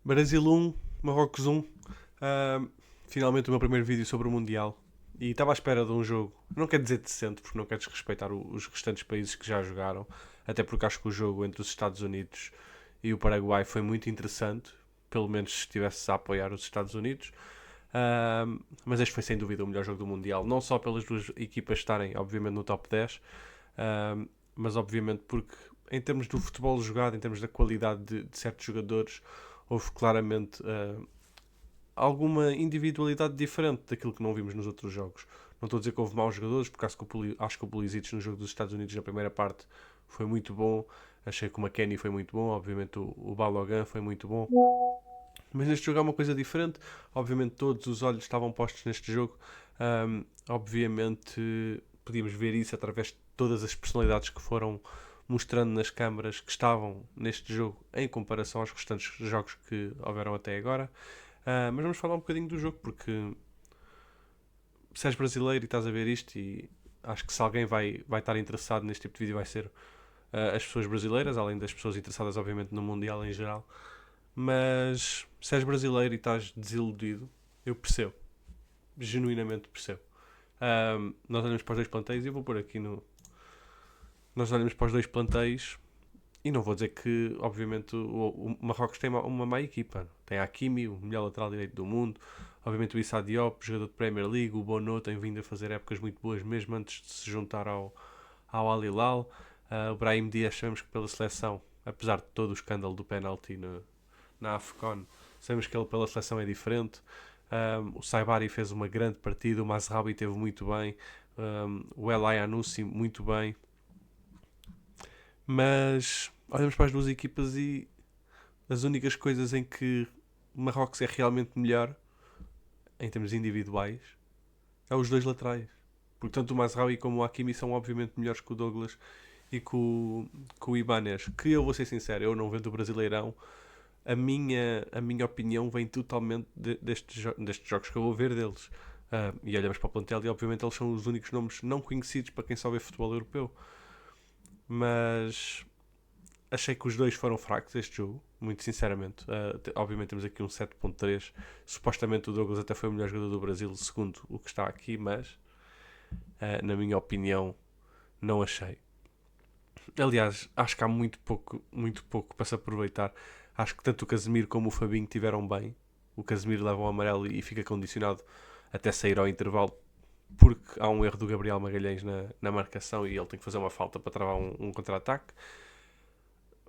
Brasil 1, Marrocos 1. Ah, Finalmente o meu primeiro vídeo sobre o Mundial. E estava à espera de um jogo, não quero dizer decente, porque não quero desrespeitar os restantes países que já jogaram, até porque acho que o jogo entre os Estados Unidos e o Paraguai foi muito interessante, pelo menos se estivesse a apoiar os Estados Unidos. Ah, mas este foi sem dúvida o melhor jogo do Mundial, não só pelas duas equipas estarem, obviamente, no top 10, ah, mas obviamente porque, em termos do futebol jogado, em termos da qualidade de certos jogadores, houve claramente alguma individualidade diferente daquilo que não vimos nos outros jogos. Não estou a dizer que houve maus jogadores, porque acho que o Pulisic no jogo dos Estados Unidos na primeira parte foi muito bom. Achei que o McKennie foi muito bom, obviamente o Balogun foi muito bom. Mas neste jogo é uma coisa diferente. Obviamente todos os olhos estavam postos neste jogo. Obviamente podíamos ver isso através de todas as personalidades que foram mostrando nas câmaras que estavam neste jogo em comparação aos restantes jogos que houveram até agora. Mas vamos falar um bocadinho do jogo, porque se és brasileiro e estás a ver isto, e acho que se alguém vai estar interessado neste tipo de vídeo vai ser as pessoas brasileiras, além das pessoas interessadas, obviamente, no Mundial em geral. Mas se és brasileiro e estás desiludido, eu percebo. Genuinamente percebo. Nós olhamos para os dois plantéis e eu vou pôr aqui no. Nós olhamos para os dois plantéis e não vou dizer que, obviamente, o Marrocos tem uma má equipa. Tem a Hakimi, o melhor lateral direito do mundo. Obviamente o Issa Diop, jogador de Premier League. O Bono tem vindo a fazer épocas muito boas, mesmo antes de se juntar ao Al Hilal. O Brahim Dias, sabemos que pela seleção, apesar de todo o escândalo do penalti na AFCON, sabemos que ele pela seleção é diferente. O Saibari fez uma grande partida. O Mazraoui teve muito bem. O El Ayanusi muito bem. Mas olhamos para as duas equipas e as únicas coisas em que Marrocos é realmente melhor, em termos individuais, é os dois laterais. Porque tanto o Mazraoui como o Hakimi são obviamente melhores que o Douglas e que o Ibanez. Que eu vou ser sincero, eu não vendo o Brasileirão. A minha opinião vem totalmente destes jogos que eu vou ver deles. E olhamos para o plantel e obviamente eles são os únicos nomes não conhecidos para quem só vê futebol europeu. Mas achei que os dois foram fracos este jogo, muito sinceramente. Obviamente temos aqui um 7.3. Supostamente o Douglas até foi o melhor jogador do Brasil, segundo o que está aqui, mas na minha opinião não achei. Aliás, acho que há muito pouco para se aproveitar. Acho que tanto o Casemiro como o Fabinho tiveram bem. O Casemiro leva o amarelo e fica condicionado até sair ao intervalo, porque há um erro do Gabriel Magalhães na marcação e ele tem que fazer uma falta para travar um contra-ataque.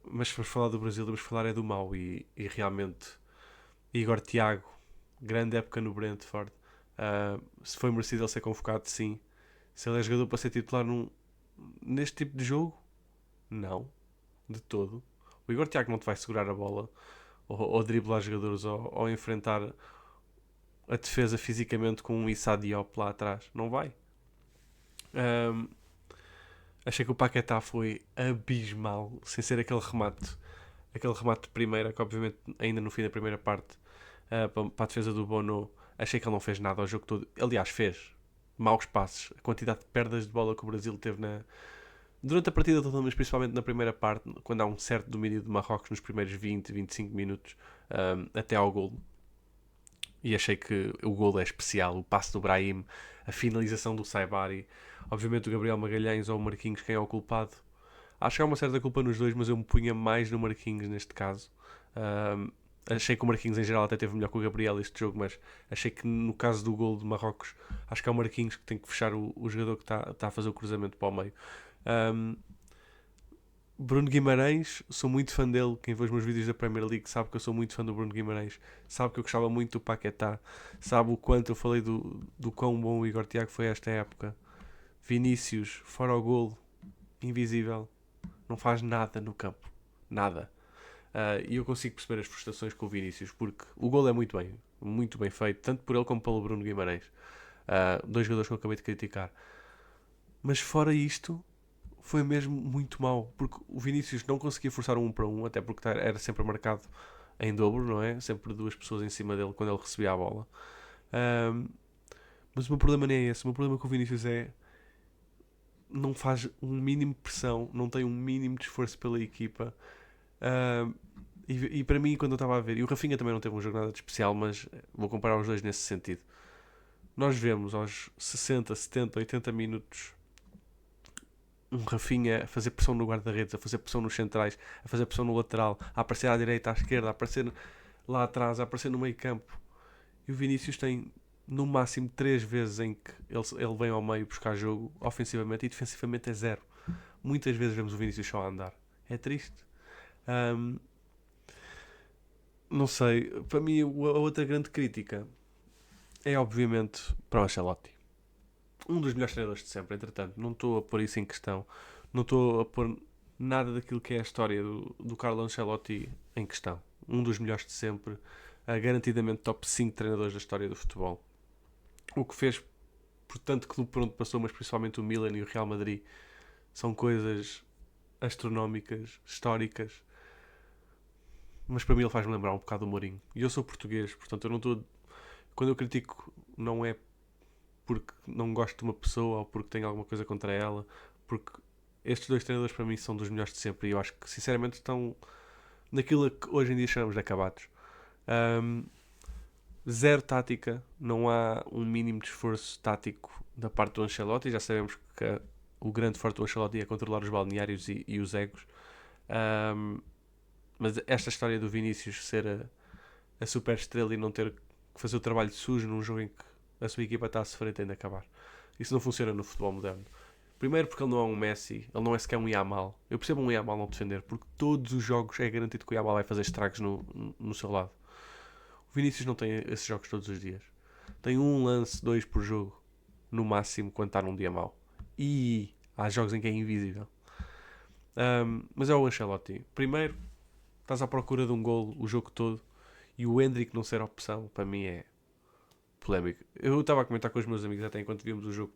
Mas se formos falar do Brasil, vamos falar é do mau. E realmente, Igor Thiago, grande época no Brentford. Se foi merecido ele ser convocado, sim. Se ele é jogador para ser titular neste tipo de jogo, não, de todo. O Igor Thiago não te vai segurar a bola ou driblar jogadores ou enfrentar a defesa fisicamente com um Issa Diop lá atrás. Não vai. Ahm, Achei que o Paquetá foi abismal, sem ser aquele remate de primeira, que obviamente ainda no fim da primeira parte, para a defesa do Bono, achei que ele não fez nada ao jogo todo. Aliás, fez maus passes. A quantidade de perdas de bola que o Brasil teve durante a partida toda, mas principalmente na primeira parte, quando há um certo domínio de Marrocos nos primeiros 20, 25 minutos, até ao gol. E achei que o gol é especial, o passe do Brahim, a finalização do Saibari, obviamente o Gabriel Magalhães ou o Marquinhos, quem é o culpado. Acho que há uma certa culpa nos dois, mas eu me punha mais no Marquinhos neste caso. Um, Achei que o Marquinhos em geral até teve melhor que o Gabriel este jogo, mas achei que no caso do gol de Marrocos, acho que é o Marquinhos que tem que fechar o jogador que está a fazer o cruzamento para o meio. Um, Bruno Guimarães, sou muito fã dele. Quem vê os meus vídeos da Premier League sabe que eu sou muito fã do Bruno Guimarães. Sabe que eu gostava muito do Paquetá. Sabe o quanto eu falei do quão bom o Igor Tiago foi esta época. Vinícius, fora o golo, invisível. Não faz nada no campo. Nada. E eu consigo perceber as frustrações com o Vinícius, porque o golo é muito bem feito, tanto por ele como pelo Bruno Guimarães. Dois jogadores que eu acabei de criticar. Mas fora isto, foi mesmo muito mau, porque o Vinícius não conseguia forçar um para um, até porque era sempre marcado em dobro, não é? Sempre duas pessoas em cima dele quando ele recebia a bola. Um, mas o meu problema nem é esse. O meu problema com o Vinícius é não faz um mínimo de pressão, não tem um mínimo de esforço pela equipa. Um, E para mim, quando eu estava a ver, e o Rafinha também não teve um jogo nada de especial, mas vou comparar os dois nesse sentido. Nós vemos aos 60, 70, 80 minutos um Rafinha a fazer pressão no guarda-redes, a fazer pressão nos centrais, a fazer pressão no lateral, a aparecer à direita, à esquerda, a aparecer lá atrás, a aparecer no meio campo. E o Vinícius tem no máximo 3 vezes em que ele vem ao meio buscar jogo ofensivamente e defensivamente é zero. Muitas vezes vemos o Vinícius só a andar. É triste. Ahm, não sei, para mim a outra grande crítica é obviamente para o Ancelotti. Um dos melhores treinadores de sempre, entretanto, não estou a pôr isso em questão, não estou a pôr nada daquilo que é a história do Carlo Ancelotti em questão. Um dos melhores de sempre, garantidamente top 5 treinadores da história do futebol. O que fez por tanto clube por onde passou, mas principalmente o Milan e o Real Madrid, são coisas astronómicas, históricas, mas para mim ele faz-me lembrar um bocado o Mourinho. E eu sou português, portanto eu não estou... Quando eu critico, não é porque não gosto de uma pessoa ou porque tenho alguma coisa contra ela, porque estes dois treinadores para mim são dos melhores de sempre e eu acho que sinceramente estão naquilo que hoje em dia chamamos de acabados. Um, Zero tática, não há um mínimo de esforço tático da parte do Ancelotti. Já sabemos que o grande forte do Ancelotti é controlar os balneários e os egos. Um, mas esta história do Vinícius ser a super estrela e não ter que fazer o trabalho sujo num jogo em que a sua equipa está a sofrer tem de acabar. Isso não funciona no futebol moderno. Primeiro porque ele não é um Messi, ele não é sequer um Yamal. Eu percebo um Yamal não defender, porque todos os jogos é garantido que o Yamal vai fazer estragos no seu lado. O Vinícius não tem esses jogos todos os dias. Tem um lance, dois por jogo, no máximo, quando está num dia mau. E há jogos em que é invisível. Mas é o Ancelotti. Primeiro, estás à procura de um golo o jogo todo e o Endrick não ser opção, para mim é polémico. Eu estava a comentar com os meus amigos até enquanto víamos o jogo.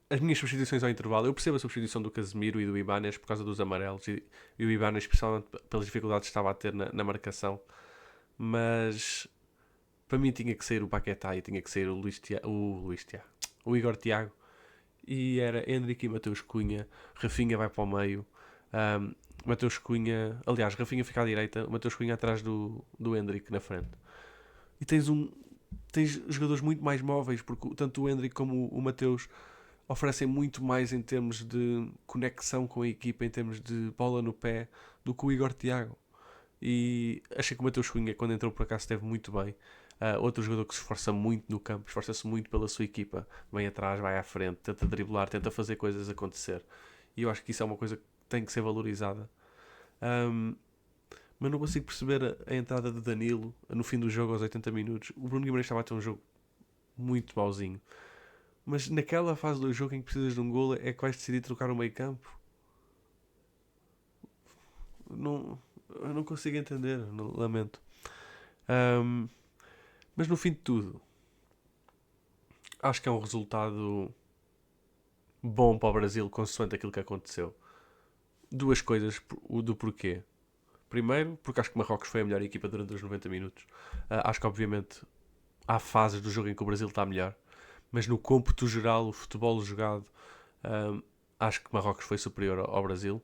As minhas substituições ao intervalo, eu percebo a substituição do Casemiro e do Ibanez por causa dos amarelos e o Ibanez especialmente pelas dificuldades que estava a ter na marcação, mas para mim tinha que sair o Paquetá e tinha que sair o Igor Thiago, e era Endrick e Mateus Cunha. Rafinha vai para o meio, Mateus Cunha, aliás, Rafinha fica à direita, Mateus Cunha atrás do Endrick na frente, e tens jogadores muito mais móveis, porque tanto o Endrick como o Mateus oferecem muito mais em termos de conexão com a equipa, em termos de bola no pé, do que o Igor Thiago. E achei que o Mateus Cunha, quando entrou por acaso, esteve muito bem. Outro jogador que se esforça muito no campo, esforça-se muito pela sua equipa, vem atrás, vai à frente, tenta driblar, tenta fazer coisas acontecer. E eu acho que isso é uma coisa que tem que ser valorizada. Mas não consigo perceber a entrada de Danilo no fim do jogo aos 80 minutos. O Bruno Guimarães estava a ter um jogo muito mauzinho. Mas naquela fase do jogo em que precisas de um golo é que vais decidir trocar o meio campo? Não, eu não consigo entender, não, lamento. Ahm, mas no fim de tudo, acho que é um resultado bom para o Brasil, consoante aquilo que aconteceu. Duas coisas do porquê. Primeiro, porque acho que Marrocos foi a melhor equipa durante os 90 minutos. Acho que, obviamente, há fases do jogo em que o Brasil está melhor, mas no cômputo geral, o futebol jogado, acho que Marrocos foi superior ao Brasil.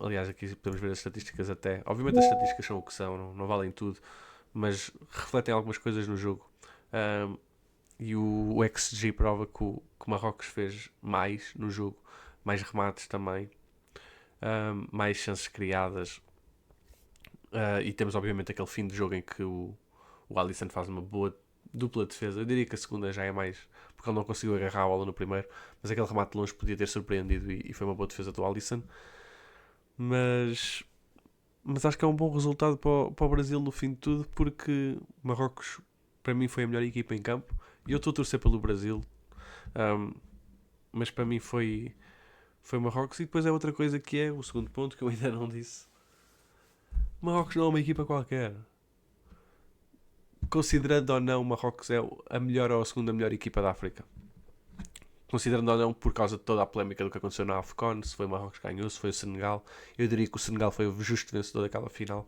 Aliás, aqui podemos ver as estatísticas até. Obviamente as estatísticas são o que são, não valem tudo, mas refletem algumas coisas no jogo. E o XG prova que o Marrocos fez mais no jogo, mais remates também, mais chances criadas. E temos obviamente aquele fim de jogo em que o Alisson faz uma boa dupla defesa. Eu diria que a segunda já é mais porque ele não conseguiu agarrar a bola no primeiro, mas aquele remate de longe podia ter surpreendido e foi uma boa defesa do Alisson. Mas acho que é um bom resultado para o Brasil no fim de tudo, porque Marrocos para mim foi a melhor equipa em campo e eu estou a torcer pelo Brasil. Mas para mim foi Marrocos. E depois é outra coisa que é o segundo ponto que eu ainda não disse. Marrocos não é uma equipa qualquer. Considerando ou não, Marrocos é a melhor ou a segunda melhor equipa da África. Considerando ou não, por causa de toda a polémica do que aconteceu na AFCON, se foi Marrocos que ganhou, se foi o Senegal. Eu diria que o Senegal foi o justo vencedor daquela final.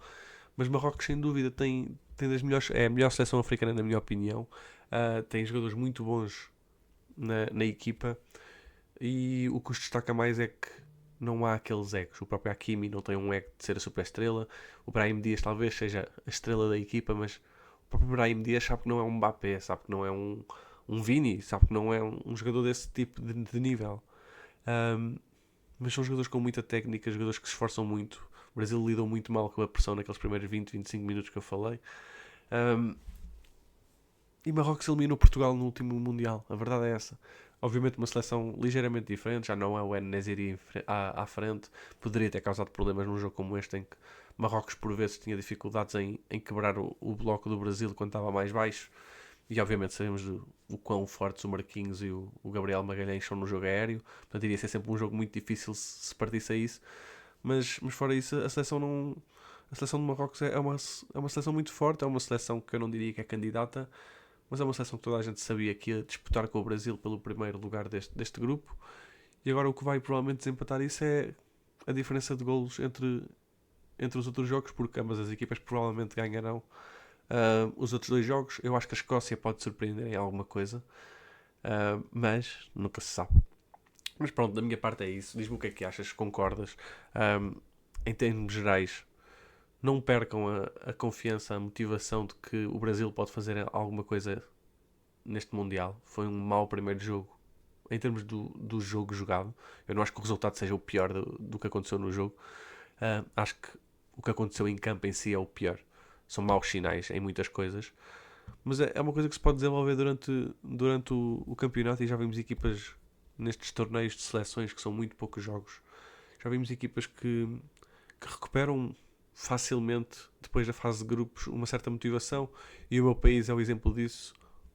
Mas Marrocos, sem dúvida, tem das melhores, é a melhor seleção africana, na minha opinião. Tem jogadores muito bons na equipa. E o que os destaca mais é que não há aqueles egos. O próprio Hakimi não tem um ego de ser a super estrela. O Brahim Dias talvez seja a estrela da equipa, mas o próprio Brahim Dias sabe que não é um Mbappé, sabe que não é um Vini, sabe que não é um jogador desse tipo de nível. Um, mas são jogadores com muita técnica, jogadores que se esforçam muito. O Brasil lidou muito mal com a pressão naqueles primeiros 20, 25 minutos que eu falei. Um, e Marrocos eliminou Portugal no último Mundial. A verdade é essa. Obviamente uma seleção ligeiramente diferente, já não é o En-Nesyri à frente. Poderia ter causado problemas num jogo como este, em que Marrocos por vezes tinha dificuldades em quebrar o bloco do Brasil quando estava mais baixo. E obviamente sabemos o quão fortes o Marquinhos e o Gabriel Magalhães são no jogo aéreo. Portanto iria ser sempre um jogo muito difícil se partisse a isso. Mas fora isso, a seleção não... A seleção de Marrocos é uma seleção muito forte, é uma seleção que eu não diria que é candidata, mas é uma seleção que toda a gente sabia que ia disputar com o Brasil pelo primeiro lugar deste grupo. E agora o que vai provavelmente desempatar isso é a diferença de golos entre os outros jogos, porque ambas as equipas provavelmente ganharão os outros dois jogos. Eu acho que a Escócia pode surpreender em alguma coisa, mas nunca se sabe. Mas pronto, da minha parte é isso. Diz-me o que é que achas, concordas? Em termos gerais, não percam a confiança, a motivação de que o Brasil pode fazer alguma coisa neste Mundial. Foi um mau primeiro jogo em termos do jogo jogado. Eu não acho que o resultado seja o pior do que aconteceu no jogo. Acho que o que aconteceu em campo em si é o pior. São maus sinais em muitas coisas. Mas é uma coisa que se pode desenvolver durante o campeonato, e já vimos equipas nestes torneios de seleções que são muito poucos jogos. Já vimos equipas que recuperam facilmente, depois da fase de grupos, uma certa motivação, e o meu país é o exemplo disso.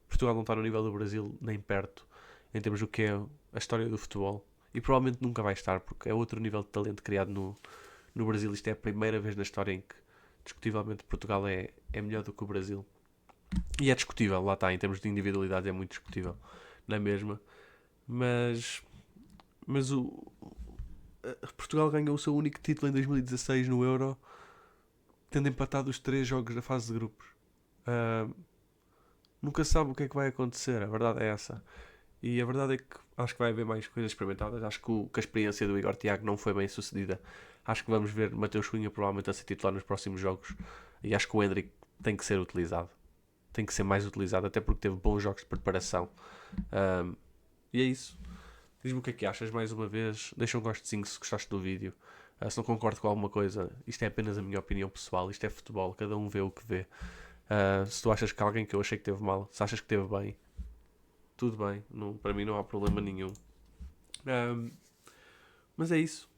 Portugal não está no nível do Brasil, nem perto, em termos do que é a história do futebol, e provavelmente nunca vai estar, porque é outro nível de talento criado no Brasil. Isto é a primeira vez na história em que, discutivelmente, Portugal é melhor do que o Brasil. E é discutível, lá está, em termos de individualidade é muito discutível, não é mesmo? Mas Portugal ganhou o seu único título em 2016 no Euro, tendo empatado os 3 jogos da fase de grupos. Uh, Nunca se sabe o que é que vai acontecer, a verdade é essa. E a verdade é que acho que vai haver mais coisas experimentadas. Acho que a experiência do Igor Tiago não foi bem sucedida. Acho que vamos ver Mateus Cunha provavelmente a ser titular nos próximos jogos. E acho que o Endrick tem que ser utilizado. Tem que ser mais utilizado, até porque teve bons jogos de preparação. E é isso. Diz-me o que é que achas mais uma vez. Deixa um gostezinho se gostaste do vídeo. Se não concordo com alguma coisa, isto é apenas a minha opinião pessoal. Isto é futebol, cada um vê o que vê. Se tu achas que alguém que eu achei que teve mal, se achas que teve bem, tudo bem. Não, para mim não há problema nenhum. Mas é isso.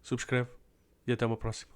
Subscreve e até uma próxima.